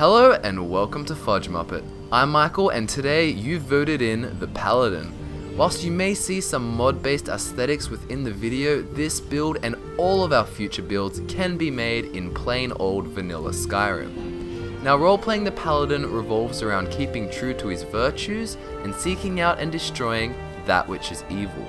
Hello and welcome to FudgeMuppet. I'm Michael and today you voted in the Paladin. Whilst you may see some mod-based aesthetics within the video, this build and all of our future builds can be made in plain old vanilla Skyrim. Now, role-playing the Paladin revolves around keeping true to his virtues and seeking out and destroying that which is evil.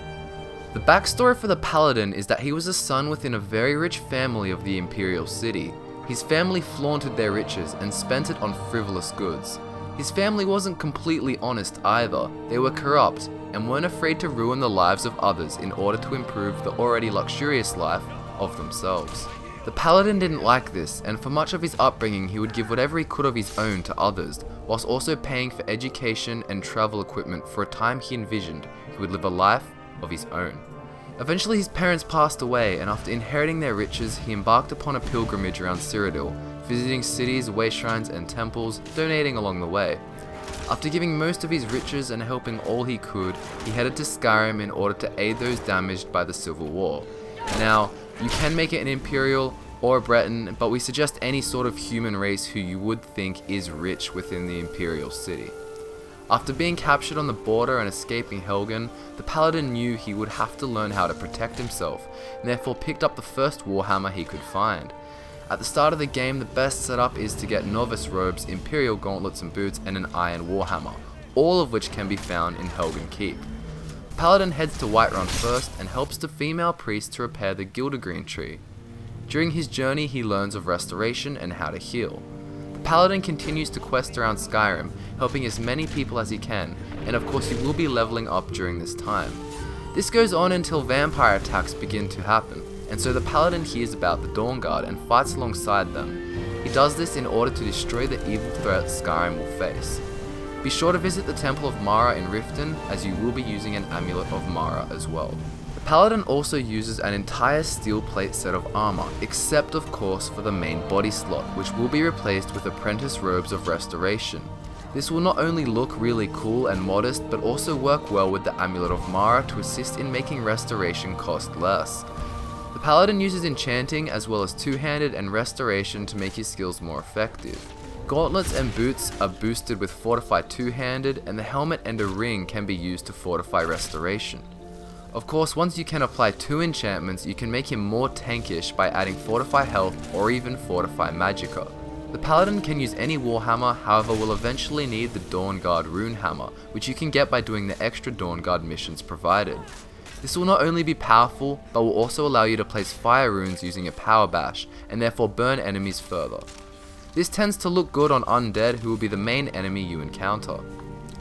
The backstory for the Paladin is that he was a son within a very rich family of the Imperial City. His family flaunted their riches and spent it on frivolous goods. His family wasn't completely honest either. They were corrupt and weren't afraid to ruin the lives of others in order to improve the already luxurious life of themselves. The Paladin didn't like this, and for much of his upbringing he would give whatever he could of his own to others, whilst also paying for education and travel equipment for a time he envisioned he would live a life of his own. Eventually his parents passed away, and after inheriting their riches he embarked upon a pilgrimage around Cyrodiil, visiting cities, way shrines and temples, donating along the way. After giving most of his riches and helping all he could, he headed to Skyrim in order to aid those damaged by the Civil War. Now, you can make it an Imperial or a Breton, but we suggest any sort of human race who you would think is rich within the Imperial City. After being captured on the border and escaping Helgen, the Paladin knew he would have to learn how to protect himself, and therefore picked up the first warhammer he could find. At the start of the game, the best setup is to get novice robes, Imperial gauntlets and boots, and an iron warhammer, all of which can be found in Helgen Keep. The Paladin heads to Whiterun first and helps the female priest to repair the Gildergreen tree. During his journey he learns of restoration and how to heal. The Paladin continues to quest around Skyrim, helping as many people as he can, and of course he will be leveling up during this time. This goes on until vampire attacks begin to happen, and so the Paladin hears about the Dawnguard and fights alongside them. He does this in order to destroy the evil threat Skyrim will face. Be sure to visit the Temple of Mara in Riften, as you will be using an Amulet of Mara as well. The Paladin also uses an entire steel plate set of armor, except of course for the main body slot, which will be replaced with apprentice robes of restoration. This will not only look really cool and modest, but also work well with the Amulet of Mara to assist in making restoration cost less. The Paladin uses enchanting as well as two-handed and restoration to make his skills more effective. Gauntlets and boots are boosted with fortify two-handed, and the helmet and a ring can be used to fortify restoration. Of course, once you can apply two enchantments, you can make him more tankish by adding fortify health or even fortify magicka. The Paladin can use any warhammer, however will eventually need the Dawnguard rune hammer, which you can get by doing the extra Dawnguard missions provided. This will not only be powerful, but will also allow you to place fire runes using a power bash, and therefore burn enemies further. This tends to look good on undead, who will be the main enemy you encounter.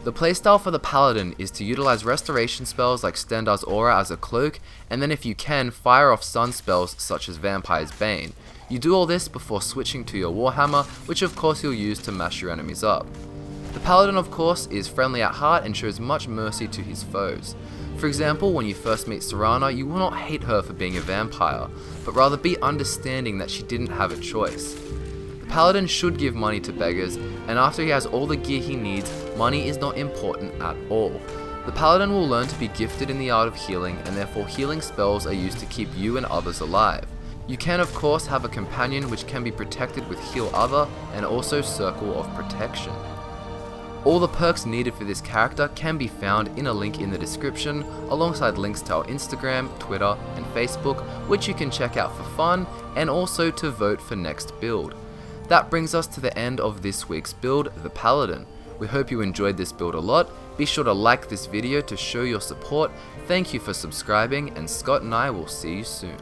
The playstyle for the Paladin is to utilize restoration spells like Stendarr's Aura as a cloak, and then if you can, fire off sun spells such as Vampire's Bane. You do all this before switching to your warhammer, which of course you'll use to mash your enemies up. The Paladin of course is friendly at heart and shows much mercy to his foes. For example, when you first meet Serana, you will not hate her for being a vampire, but rather be understanding that she didn't have a choice. The Paladin should give money to beggars, and after he has all the gear he needs, money is not important at all. The Paladin will learn to be gifted in the art of healing, and therefore healing spells are used to keep you and others alive. You can of course have a companion which can be protected with Heal Other and also Circle of Protection. All the perks needed for this character can be found in a link in the description, alongside links to our Instagram, Twitter and Facebook, which you can check out for fun and also to vote for next build. That brings us to the end of this week's build, the Paladin. We hope you enjoyed this build a lot. Be sure to like this video to show your support. Thank you for subscribing, and Scott and I will see you soon.